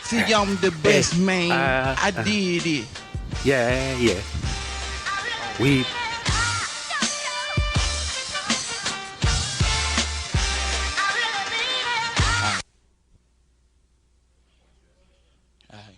See, I'm the best, man. I uh-huh. did it. Yeah, yeah. We. Alright.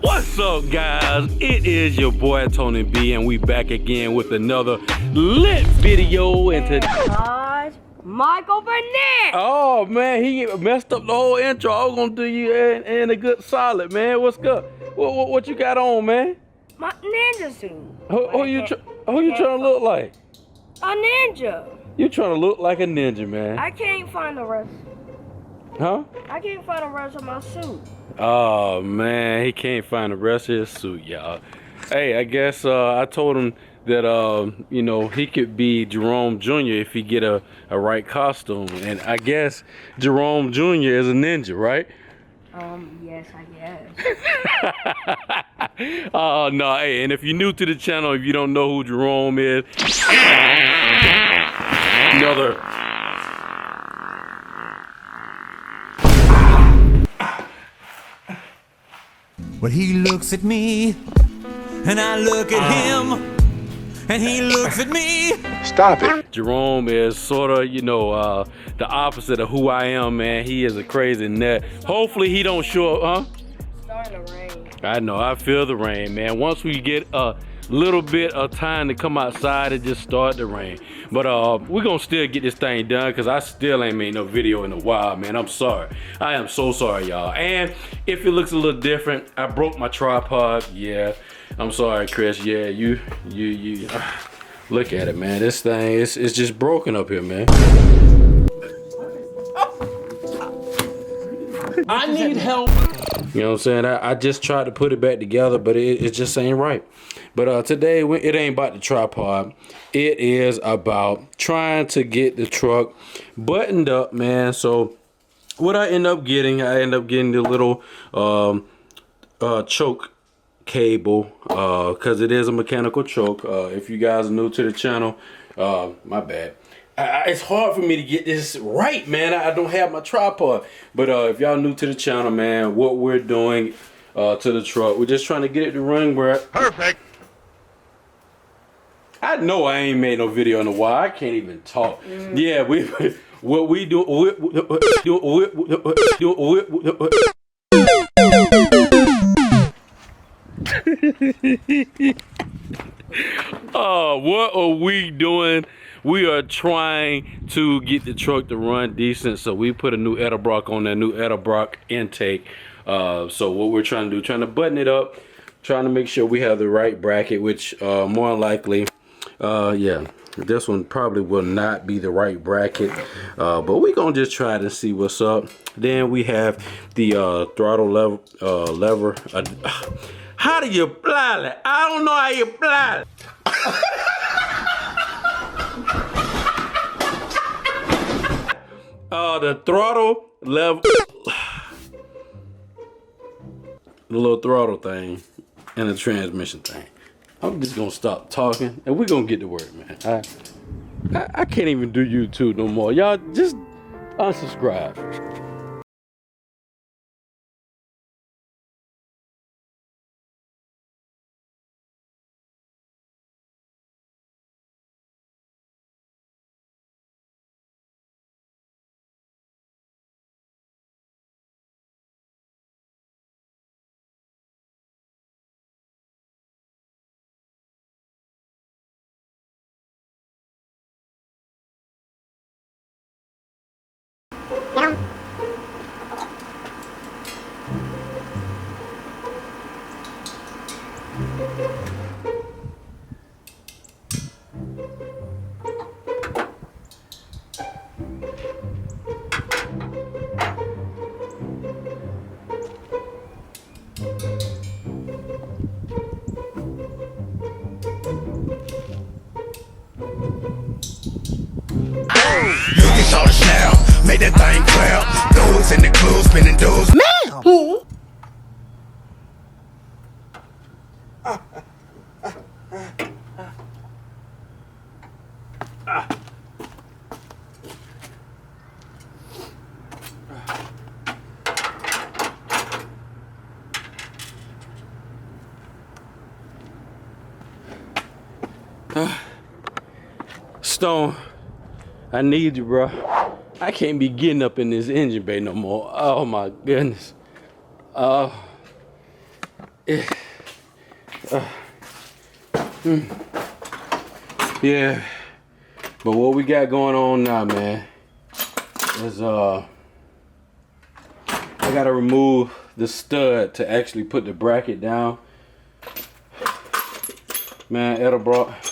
What's up, guys? It is your boy Tony B, and we back again with another lit video. And today, Michael Burnett. oh man, he messed up the whole intro. I was gonna do you in a good solid, man. What's good? What you got on, man? My ninja suit. Who you trying to look like? A ninja. You trying to look like a ninja, man? I can't find the rest. Huh? I can't find the rest of my suit. Oh man, he can't find the rest of his suit, y'all. Hey, I guess I told him that you know, he could be Jerome Jr. if he get a right costume, and I guess Jerome Jr. is a ninja, right? Yes, I guess. Oh no, hey, and if you're new to the channel, if you don't know who Jerome is, another. Well, he looks at me, and I look at him, and he looks at me. Stop it. Jerome is sort of, you know, the opposite of who I am, man. He is a crazy nut. Hopefully he don't show up, huh? It's starting to rain. I know, I feel the rain, man. Once we get a little bit of time to come outside, it just start to rain. But we're gonna still get this thing done, because I still ain't made no video in a while, man. I'm sorry. I am so sorry, y'all. And if it looks a little different, I broke my tripod. Yeah, I'm sorry, Chris. Yeah, you look at it, man. This thing is just broken up here, man. I need help. You know what I'm saying? I just tried to put it back together, but it just ain't right. But today, it ain't about the tripod. It is about trying to get the truck buttoned up, man. So what I end up getting the little choke cable, because it is a mechanical choke. If you guys are new to the channel, my bad. It's hard for me to get this right, man. I don't have my tripod. But if y'all new to the channel, man, what we're doing to the truck, we're just trying to get it to run where. Perfect. I know I ain't made no video in a while. I can't even talk. Yeah, what we do. What are we doing? We are trying to get the truck to run decent, so we put a new Edelbrock on that new Edelbrock intake. So what we're trying to do, trying to button it up, trying to make sure we have the right bracket, which more likely, yeah, this one probably will not be the right bracket, but we're gonna just try to see what's up. Then we have the throttle lever. How do you apply it? I don't know how you apply it. The throttle lever, the little throttle thing, and the transmission thing. I'm just gonna stop talking, and we're gonna get to work, man. I can't even do YouTube no more. Y'all just unsubscribe. clothes, spinning doors. Stone, I need you, bro. I can't be getting up in this engine bay no more. Oh my goodness. Yeah, but what we got going on now, man, is I gotta remove the stud to actually put the bracket down. Man, Edelbrock,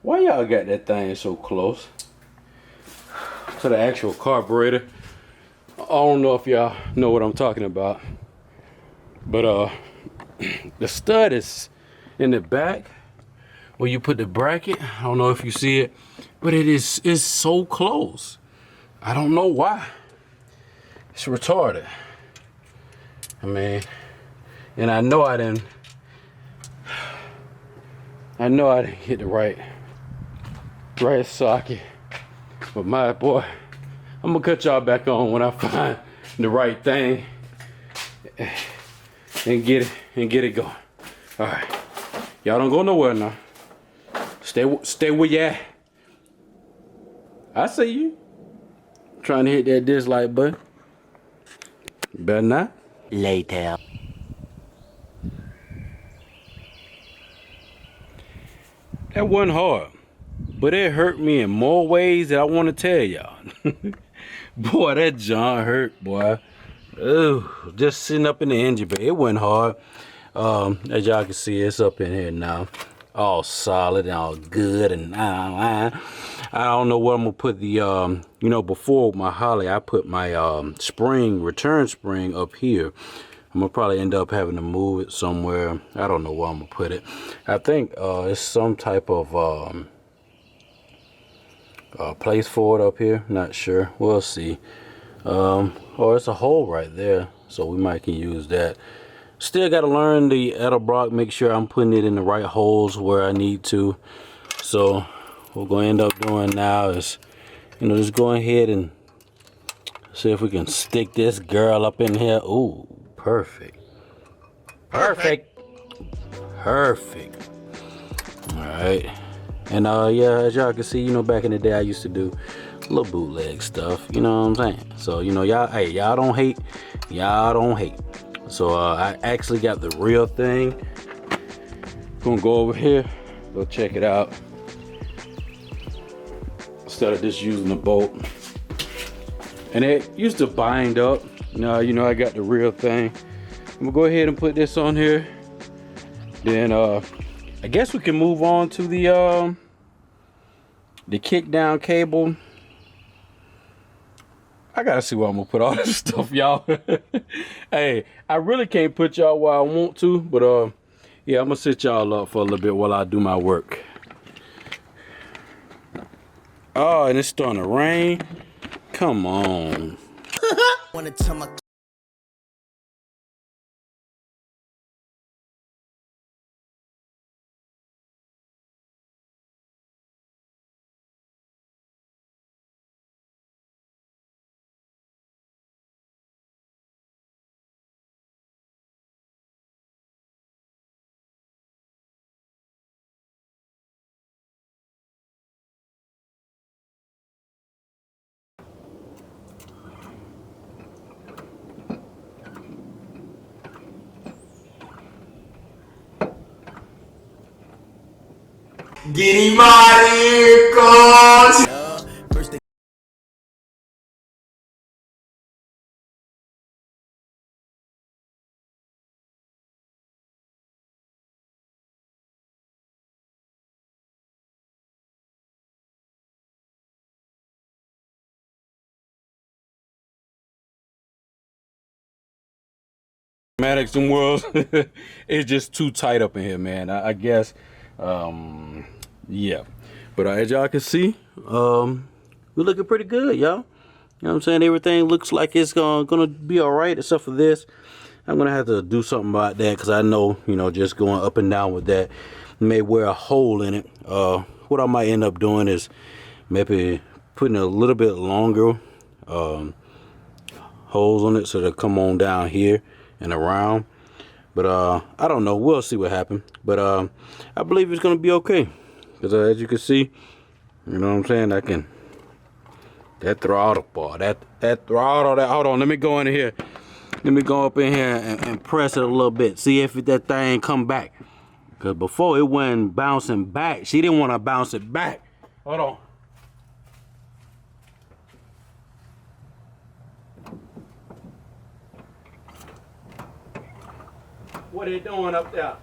why y'all got that thing so close to the actual carburetor? I don't know if y'all know what I'm talking about, but the stud is in the back where you put the bracket. I don't know if you see it, but it's so close. I don't know why. It's retarded. I mean, and I know I didn't hit the right socket. But my boy, I'm gonna cut y'all back on when I find the right thing and get it going. All right, y'all don't go nowhere now. Stay where you at. I see you trying to hit that dislike button. Better not. Later. That wasn't hard, but it hurt me in more ways that I want to tell y'all. Boy, that John hurt, boy. Ooh, just sitting up in the engine bay. It wasn't hard. As y'all can see, it's up in here now, all solid and all good. And I don't know what I'm gonna put the you know, before my Holly, I put my return spring up here. I'm gonna probably end up having to move it somewhere. I don't know where I'm gonna put it. I think it's some type of place for it up here. Not sure. We'll see. Or it's a hole right there, so we might can use that. Still got to learn the Edelbrock. Make sure I'm putting it in the right holes where I need to. So what we're gonna end up doing now is, you know, just go ahead and see if we can stick this girl up in here. Ooh. Perfect. Perfect. Perfect. All right. And yeah, as y'all can see, you know, back in the day I used to do a little bootleg stuff, you know what I'm saying? So, you know, y'all, hey, y'all don't hate. Y'all don't hate. So I actually got the real thing. Gonna go over here, go check it out. Instead of just using the bolt. And it used to bind up. Now, you know, I got the real thing. I'm gonna go ahead and put this on here. Then I guess we can move on to the kick down cable. I gotta see where I'm gonna put all this stuff, y'all. Hey, I really can't put y'all where I want to, but yeah, I'm gonna sit y'all up for a little bit while I do my work. Oh, and it's starting to rain. Come on. Wanna tell my get him out of here, cuz. First they Maddox and Worlds. It's just too tight up in here, man. I guess. Yeah. But as y'all can see, we're looking pretty good, y'all. You know what I'm saying? Everything looks like it's gonna be all right, except for this. I'm gonna have to do something about that because I know, you know, just going up and down with that may wear a hole in it. What I might end up doing is maybe putting a little bit longer holes on it so they'll come on down here and around. But I don't know. We'll see what happens. But I believe it's gonna be okay because as you can see, you know what I'm saying, I can. That throttle, boy, that throttle, hold on, let me go in here. Let me go up in here and press it a little bit. See if that thing come back. Because before it wasn't bouncing back. She didn't want to bounce it back. Hold on. What are they doing up there?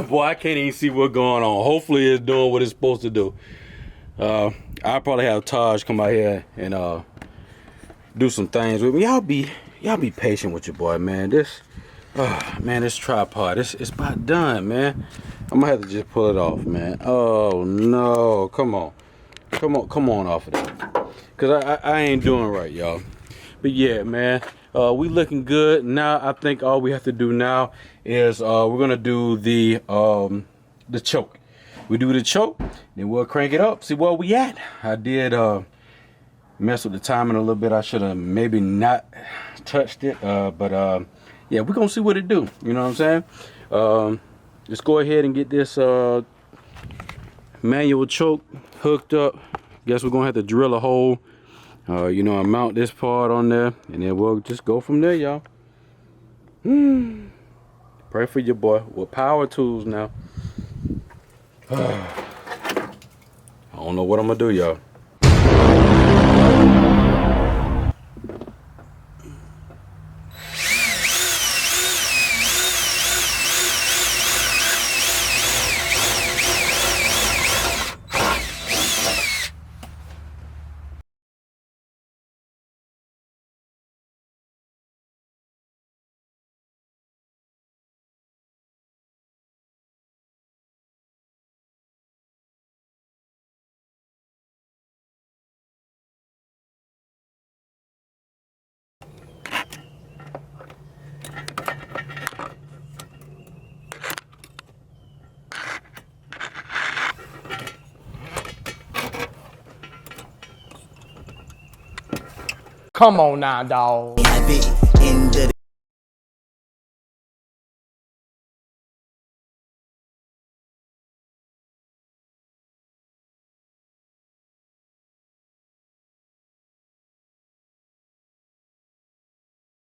Boy, I can't even see what's going on. Hopefully it's doing what it's supposed to do. I'll probably have Taj come out here and do some things with me. Y'all be patient with your boy, man. This tripod, it's about done, man. I'm gonna have to just pull it off, man. Oh no, come on off of that. Cause I ain't doing right, y'all. But yeah, man, we looking good. Now I think all we have to do now is we're gonna do the choke. We do the choke, then we'll crank it up, see where we at. I did mess with the timing a little bit. I should have maybe not touched it, but yeah, we're gonna see what it do. You know what I'm saying? Let's go ahead and get this manual choke hooked up. Guess we're gonna have to drill a hole. You know, I mount this part on there, and then we'll just go from there, y'all. Pray for your boy with power tools now. I don't know what I'm gonna do, y'all. Come on now, dog.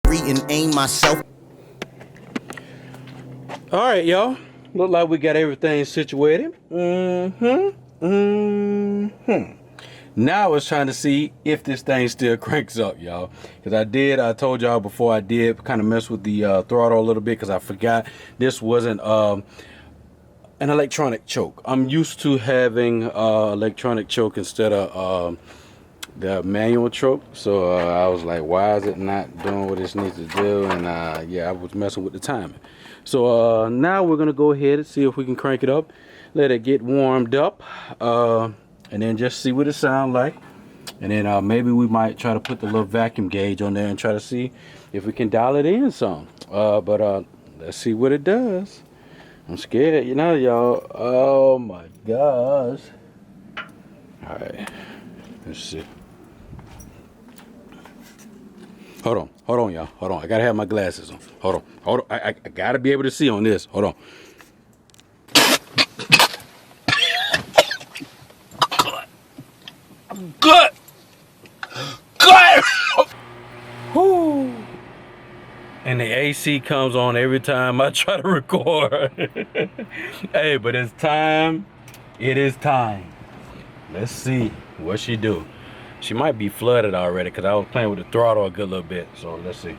And aim myself. All right, y'all. Look like we got everything situated. Now it's trying to see if this thing still cranks up, y'all. Because I told y'all before I did kind of mess with the throttle a little bit because I forgot this wasn't an electronic choke. I'm used to having electronic choke instead of the manual choke. So I was like, why is it not doing what it needs to do? And yeah, I was messing with the timing. So now we're gonna go ahead and see if we can crank it up, let it get warmed up, and then just see what it sounds like. And then maybe we might try to put the little vacuum gauge on there and try to see if we can dial it in some. But let's see what it does. I'm scared, you know, y'all. Oh my gosh. All right, let's see. Hold on, y'all. Hold on. I gotta have my glasses on. Hold on. I gotta be able to see on this. Hold on. Good. Whoo. And the AC comes on every time I try to record. Hey, but it's time. It is time. Let's see what she do. She might be flooded already because I was playing with the throttle a good little bit. So let's see.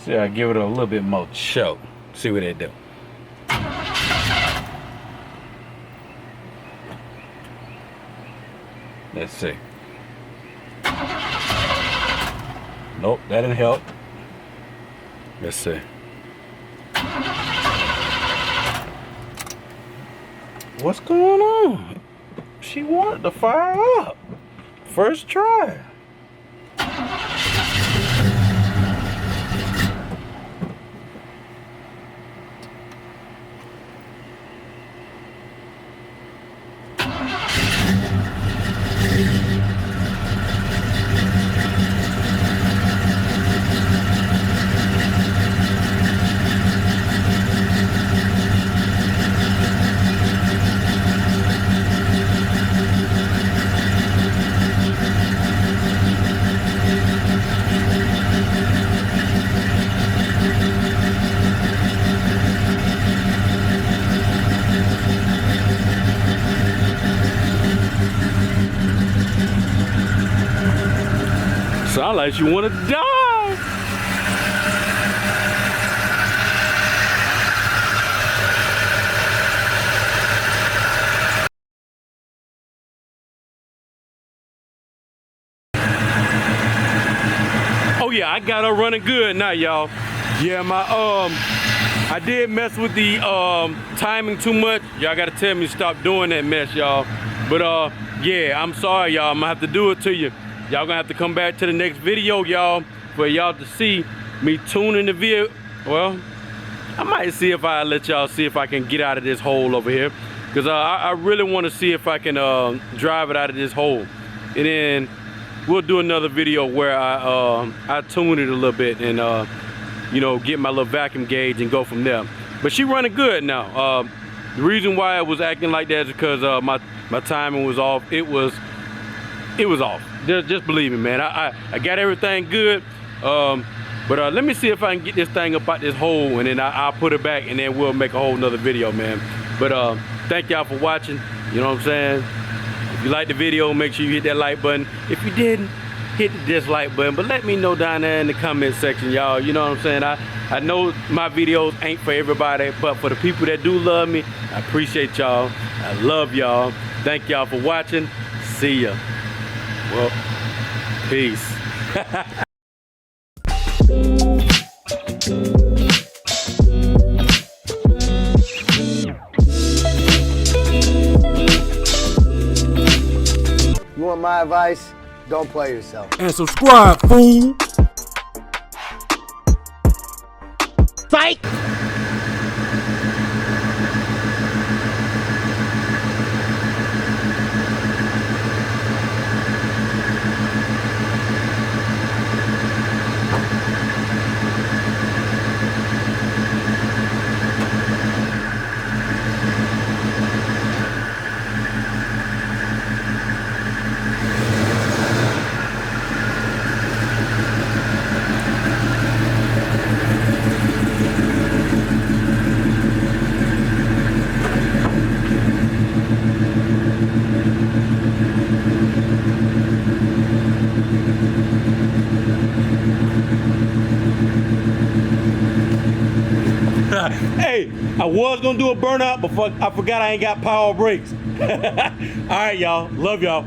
See, I give it a little bit more choke. See what they do. Let's see. Nope, that didn't help. Let's see. What's going on? She wanted to fire up. First try. Sound like you want to die. Oh yeah, I got her running good now, y'all. Yeah, I did mess with the timing too much. Y'all gotta tell me to stop doing that mess, y'all. But yeah, I'm sorry, y'all. I'm gonna have to do it to you. Y'all gonna have to come back to the next video, y'all, for y'all to see me tuning the vehicle. Well, I might see if I let y'all see if I can get out of this hole over here, because I really want to see if I can drive it out of this hole, and then we'll do another video where I tune it a little bit and you know, get my little vacuum gauge and go from there. But she running good now. The reason why I was acting like that is because my timing was off. It was off. Just believe me, man. I got everything good. But let me see if I can get this thing up out this hole, and then I'll put it back, and then we'll make a whole nother video, man. But thank y'all for watching. You know what I'm saying? If you liked the video, make sure you hit that like button. If you didn't, hit the dislike button. But let me know down there in the comment section, y'all. You know what I'm saying? I know my videos ain't for everybody, but for the people that do love me, I appreciate y'all. I love y'all. Thank y'all for watching. See ya. Well, peace. You want my advice? Don't play yourself. And subscribe, fool. Fight. Hey, I was gonna do a burnout, but I forgot I ain't got power brakes. All right, y'all. Love y'all.